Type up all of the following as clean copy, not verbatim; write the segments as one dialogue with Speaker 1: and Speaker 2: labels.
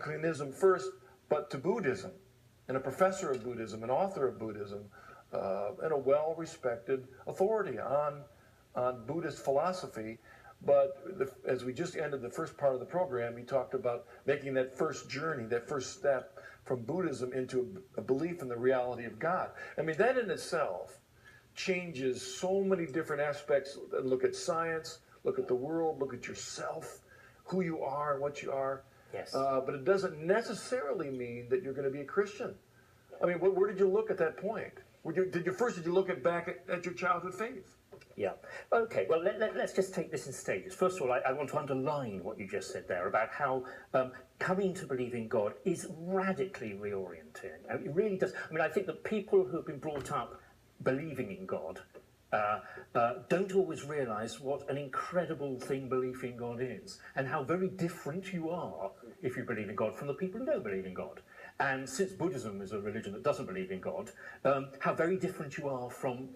Speaker 1: Anglicanism first, but to Buddhism, and a professor of Buddhism, an author of Buddhism, and a well-respected authority on Buddhist philosophy. But as we just ended the first part of the program, he talked about making that first journey, that first step from Buddhism into a belief in the reality of God. I mean, that in itself changes so many different aspects. Look at science, look at the world, look at yourself, who you are and what you are.
Speaker 2: Yes.
Speaker 1: But it doesn't necessarily mean that you're going to be a Christian. I mean, where did you look at that point? Did you look back at your childhood faith?
Speaker 2: Yeah. Okay, well, let's just take this in stages. First of all, I want to underline what you just said there about how coming to believe in God is radically reorienting. It really does. I mean, I think that people who have been brought up believing in God don't always realise what an incredible thing belief in God is, and how very different you are if you believe in God from the people who don't believe in God. And since Buddhism is a religion that doesn't believe in God, how very different you are from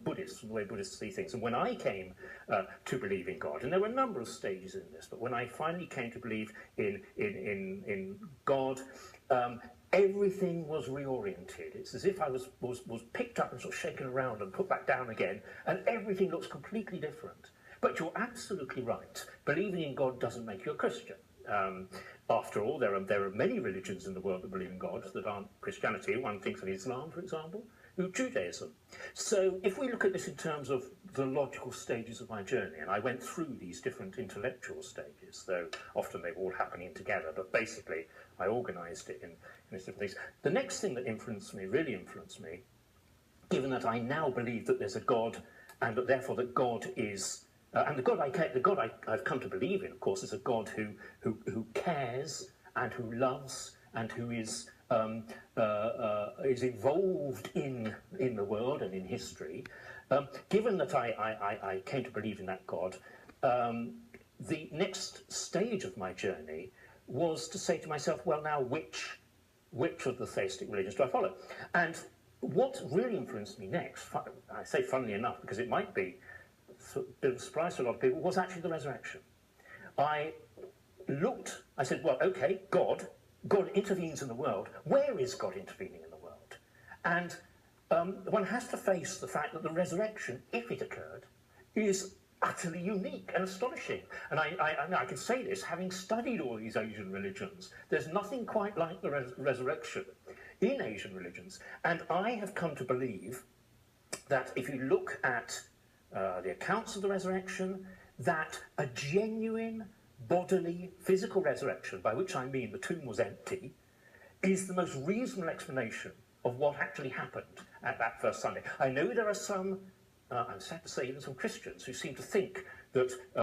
Speaker 2: Buddhists, from the way Buddhists see things. And when I came to believe in God, and there were a number of stages in this, but when I finally came to believe in God, everything was reoriented. It's as if I was picked up and sort of shaken around and put back down again, and everything looks completely different. But you're absolutely right. Believing in God doesn't make you a Christian. After all, there are many religions in the world that believe in God that aren't Christianity. One thinks of Islam, for example, or Judaism. So if we look at this in terms of the logical stages of my journey, and I went through these different intellectual stages, though often they were all happening together, but basically I organised it in these different things. The next thing that really influenced me, given that I now believe that there's a God, and that therefore that God is and the God I've come to believe in, of course, is a God who cares and who loves and who is involved in the world and in history. Given that I came to believe in that God, the next stage of my journey was to say to myself, well, now which of the theistic religions do I follow? And what really influenced me next, I say funnily enough, because it might be a bit of a surprise to a lot of people, was actually the resurrection. I said, well, okay, God intervenes in the world. Where is God intervening in the world? And one has to face the fact that the resurrection, if it occurred, is utterly unique and astonishing. And I can say this, having studied all these Asian religions. There's nothing quite like the resurrection in Asian religions. And I have come to believe that if you look at the accounts of the resurrection, that a genuine bodily physical resurrection, by which I mean the tomb was empty, is the most reasonable explanation of what actually happened at that first Sunday. I know there are some, I'm sad to say, even some Christians who seem to think that